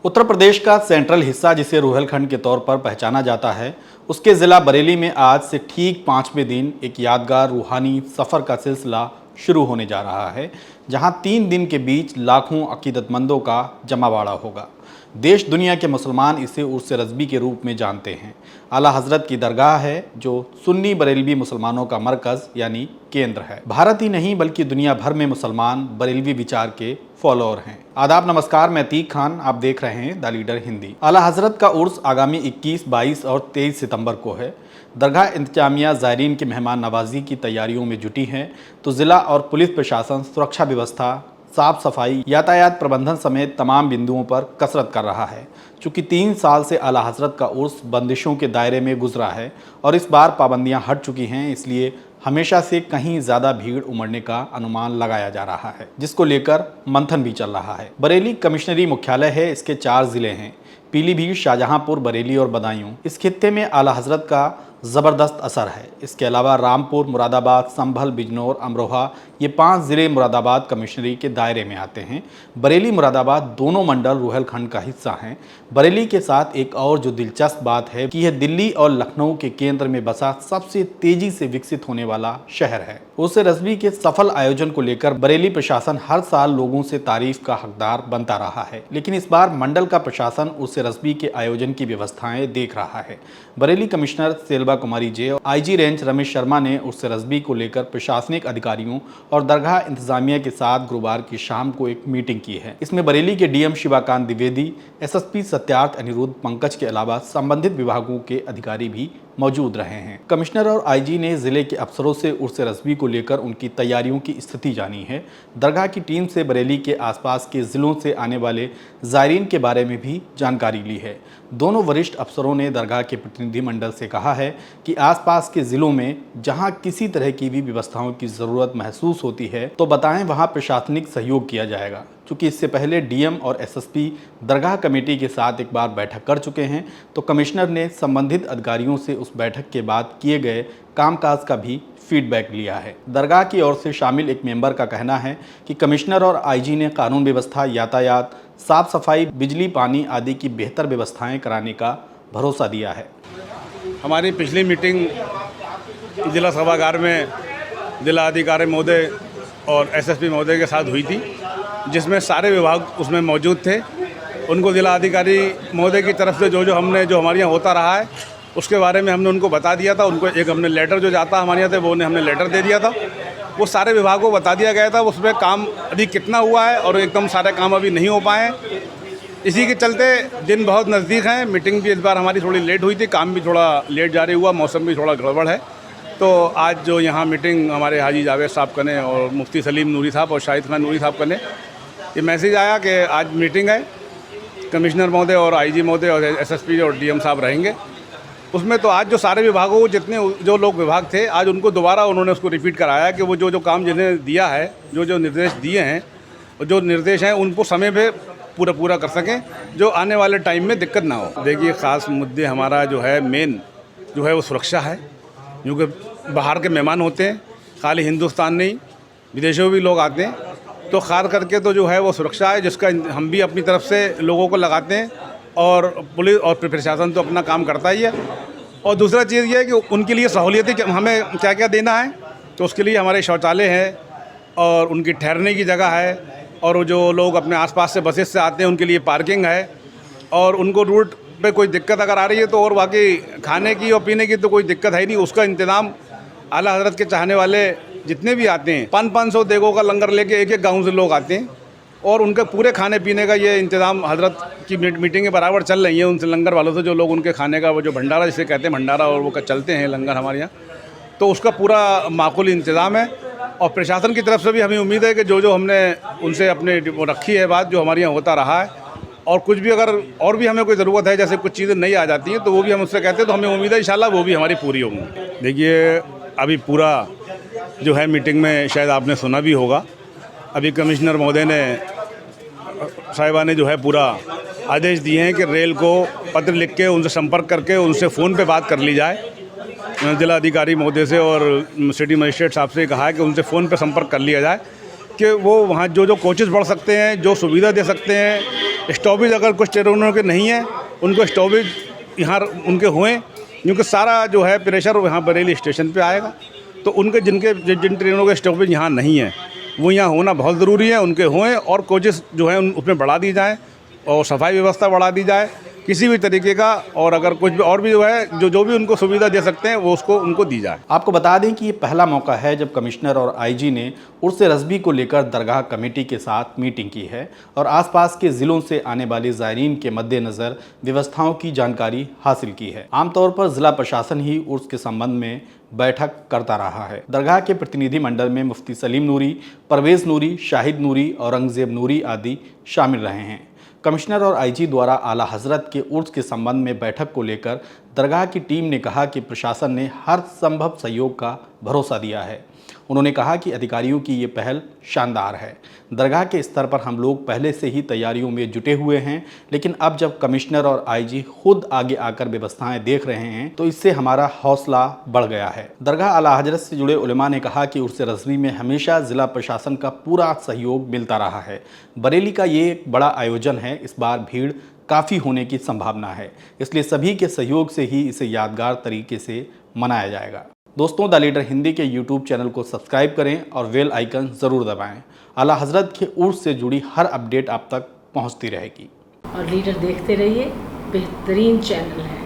उत्तर प्रदेश का सेंट्रल हिस्सा जिसे रुहेलखंड के तौर पर पहचाना जाता है, उसके ज़िला बरेली में आज से ठीक 5वें दिन एक यादगार रूहानी सफ़र का सिलसिला शुरू होने जा रहा है, जहां 3 दिन के बीच लाखों अकीदतमंदों का जमावड़ा होगा। देश दुनिया के मुसलमान इसे उर्स रज़बी के रूप में जानते हैं। आला हज़रत की दरगाह है जो सुन्नी बरेलवी मुसलमानों का मरकज़ यानी केंद्र है। भारत ही नहीं बल्कि दुनिया भर में मुसलमान बरेलवी विचार के फॉलोअर हैं। आदाब, नमस्कार, मैं तीक खान, आप देख रहे हैं द लीडर हिंदी। आला हज़रत का उर्स आगामी 21, 22 और 23 सितंबर को है। दरगाह इंतजामिया ज़ायरीन की मेहमान नवाजी की तैयारियों में जुटी है, तो ज़िला और पुलिस प्रशासन सुरक्षा व्यवस्था, साफ सफाई, यातायात प्रबंधन समेत तमाम बिंदुओं पर कसरत कर रहा है। चूँकि 3 साल से आला हज़रत का उर्स बंदिशों के दायरे में गुजरा है और इस बार पाबंदियां हट चुकी हैं, इसलिए हमेशा से कहीं ज़्यादा भीड़ उमड़ने का अनुमान लगाया जा रहा है, जिसको लेकर मंथन भी चल रहा है। बरेली कमिश्नरी मुख्यालय है, इसके 4 ज़िले हैं: पीलीभीत, शाहजहांपुर, बरेली और बदायूं। इस खित्ते में आला हज़रत का ज़बरदस्त असर है। इसके अलावा रामपुर, मुरादाबाद, संभल, बिजनौर, अमरोहा, ये 5 ज़िले मुरादाबाद कमिश्नरी के दायरे में आते हैं। बरेली मुरादाबाद दोनों मंडल रुहेलखंड का हिस्सा हैं। बरेली के साथ एक और जो दिलचस्प बात है कि यह दिल्ली और लखनऊ के केंद्र में बसा सबसे तेजी से विकसित होने वाला शहर है। उर्स रज़बी के सफल आयोजन को लेकर बरेली प्रशासन हर साल लोगों से तारीफ का हकदार बनता रहा है, लेकिन इस बार मंडल का प्रशासन उर्स रज़बी के आयोजन की व्यवस्थाएं देख रहा है। बरेली कमिश्नर सेल्वा कुमारी जे और आईजी रेंज रमेश शर्मा ने उर्स रज़बी को लेकर प्रशासनिक अधिकारियों और दरगाह इंतजामिया के साथ गुरुवार की शाम को एक मीटिंग की है। इसमें बरेली के डीएम शिवाकांत द्विवेदी, एसएसपी सत्यार्थ अनिरुद्ध पंकज के अलावा संबंधित विभागों के अधिकारी भी मौजूद रहे हैं। कमिश्नर और आईजी ने जिले के अफसरों से उर्स रज़बी को लेकर उनकी तैयारियों की स्थिति जानी है। दरगाह की टीम से बरेली के आसपास के ज़िलों से आने वाले ज़ायरीन के बारे में भी जानकारी ली है। दोनों वरिष्ठ अफसरों ने दरगाह के प्रतिनिधिमंडल से कहा है कि आसपास के ज़िलों में जहां किसी तरह की भी व्यवस्थाओं की ज़रूरत महसूस होती है तो बताएं, वहां प्रशासनिक सहयोग किया जाएगा। चूँकि इससे पहले डीएम और एसएसपी दरगाह कमेटी के साथ एक बार बैठक कर चुके हैं, तो कमिश्नर ने संबंधित अधिकारियों से उस बैठक के बाद किए गए कामकाज का भी फीडबैक लिया है। दरगाह की ओर से शामिल एक मेंबर का कहना है कि कमिश्नर और आईजी ने कानून व्यवस्था, यातायात, साफ सफाई, बिजली, पानी आदि की बेहतर व्यवस्थाएं कराने का भरोसा दिया है। हमारी पिछली मीटिंग जिला सभागार में जिला अधिकारी महोदय और एसएसपी महोदय के साथ हुई थी, जिसमें सारे विभाग उसमें मौजूद थे। उनको जिला अधिकारी महोदय की तरफ से जो हमारे यहाँ होता रहा है उसके बारे में हमने उनको बता दिया था। उनको एक हमने लेटर जो जाता हमारे यहाँ थे वो हमने लेटर दे दिया था। वो सारे विभागों को बता दिया गया था उसमें काम अभी कितना हुआ है और एकदम सारे काम अभी नहीं हो पाए हैं। इसी के चलते दिन बहुत नज़दीक हैं। मीटिंग भी इस बार हमारी थोड़ी लेट हुई थी, काम भी थोड़ा लेट जारी हुआ, मौसम भी थोड़ा गड़बड़ है। तो आज जो यहाँ मीटिंग हमारे हाजी जावेद साहब का ने और मुफ्ती सलीम नूरी साहब और शाहिद खान नूरी साहब का ने ये मैसेज आया कि आज मीटिंग है, कमिश्नर महोदय और आईजी महोदय और एसएसपी और डीएम साहब रहेंगे। उसमें तो आज जो सारे विभागों को जितने जो लोग विभाग थे, आज उनको दोबारा उन्होंने उसको रिपीट कराया कि वो जो काम जिन्हें दिया है, जो निर्देश दिए हैं, जो निर्देश हैं उनको समय पे पूरा कर सकें, जो आने वाले टाइम में दिक्कत ना हो। देखिए, ख़ास मुद्दे हमारा जो है मेन जो है वो सुरक्षा है, क्योंकि बाहर के मेहमान होते हैं, खाली हिंदुस्तान नहीं विदेशों में भी लोग आते हैं, तो ख़ास करके तो जो है वो सुरक्षा है, जिसका हम भी अपनी तरफ से लोगों को लगाते हैं और पुलिस और प्रशासन तो अपना काम करता ही है। और दूसरा चीज़ ये है कि उनके लिए सहूलियतें हमें क्या क्या देना है, तो उसके लिए हमारे शौचालय हैं और उनकी ठहरने की जगह है, और जो लोग अपने आसपास से बसेस से आते हैं उनके लिए पार्किंग है, और उनको रूट पे कोई दिक्कत अगर आ रही है तो और बाकी खाने की और पीने की तो कोई दिक्कत है नहीं, उसका इंतज़ाम आला हज़रत के चाहने वाले जितने भी आते हैं 500 देगों का लंगर लेके एक गांव से लोग आते हैं, और उनके पूरे खाने पीने का ये इंतज़ाम हज़रत की मीटिंगें बराबर चल रही हैं उनसे लंगर वालों से, जो लोग उनके खाने का वो जो भंडारा जिसे कहते हैं भंडारा और वो चलते हैं लंगर हमारे यहाँ, तो उसका पूरा माकूल इंतज़ाम है। और प्रशासन की तरफ से भी हमें उम्मीद है कि जो हमने उनसे अपने रखी है बात, जो हमारे यहाँ होता रहा है, और कुछ भी अगर और भी हमें कोई ज़रूरत है, जैसे कुछ चीज़ें नहीं आ जाती हैं तो वो भी हम उससे कहते हैं, तो हमें उम्मीद है इंशाल्लाह वो भी हमारी पूरी होंगी। देखिए, अभी पूरा जो है मीटिंग में शायद आपने सुना भी होगा, अभी कमिश्नर महोदय ने साहिबा ने जो है पूरा आदेश दिए हैं कि रेल को पत्र लिख के उनसे संपर्क करके उनसे फ़ोन पे बात कर ली जाए। जिला अधिकारी महोदय से और सिटी मजिस्ट्रेट साहब से कहा है कि उनसे फ़ोन पे संपर्क कर लिया जाए कि वो वहाँ जो कोचेज़ बढ़ सकते हैं, जो सुविधा दे सकते हैं, स्टॉपेज अगर कुछ ट्रेनों के नहीं है, उनको स्टॉपेज यहाँ उनके हुए, क्योंकि सारा जो है प्रेशर यहाँ बरेली स्टेशन पे आएगा। तो उनके जिन ट्रेनों के स्टॉपेज यहाँ नहीं है वो यहाँ होना बहुत ज़रूरी है, उनके होएं और कोचेस जो है उसमें बढ़ा दी जाए और सफाई व्यवस्था बढ़ा दी जाए किसी भी तरीके का, और अगर कुछ भी और भी जो है जो भी उनको सुविधा दे सकते हैं वो उसको उनको दी जाए। आपको बता दें कि ये पहला मौका है जब कमिश्नर और आईजी ने उर्स रज़बी को लेकर दरगाह कमेटी के साथ मीटिंग की है और आसपास के ज़िलों से आने वाले ज़ायरीन के मद्देनज़र व्यवस्थाओं की जानकारी हासिल की है। आमतौर पर ज़िला प्रशासन ही उर्स के संबंध में बैठक करता रहा है। दरगाह के प्रतिनिधि मंडल में मुफ्ती सलीम नूरी, परवेज़ नूरी, शाहिद नूरी, औरंगज़ेब नूरी आदि शामिल रहे हैं। कमिश्नर और आईजी द्वारा आला हजरत के उर्स के संबंध में बैठक को लेकर दरगाह की टीम ने कहा कि प्रशासन ने हर संभव सहयोग का भरोसा दिया है। उन्होंने कहा कि अधिकारियों की ये पहल शानदार है। दरगाह के स्तर पर हम लोग पहले से ही तैयारियों में जुटे हुए हैं, लेकिन अब जब कमिश्नर और आईजी खुद आगे आकर व्यवस्थाएं देख रहे हैं तो इससे हमारा हौसला बढ़ गया है। दरगाह आला हजरत से जुड़े उलेमा ने कहा कि उर्स रज़बी में हमेशा ज़िला प्रशासन का पूरा सहयोग मिलता रहा है। बरेली का ये एक बड़ा आयोजन है, इस बार भीड़ काफ़ी होने की संभावना है, इसलिए सभी के सहयोग से ही इसे यादगार तरीके से मनाया जाएगा। दोस्तों, द लीडर हिंदी के यूट्यूब चैनल को सब्सक्राइब करें और बेल आइकन ज़रूर दबाएं। आला हजरत के उर्स से जुड़ी हर अपडेट आप तक पहुंचती रहेगी। और लीडर देखते रहिए, बेहतरीन चैनल है।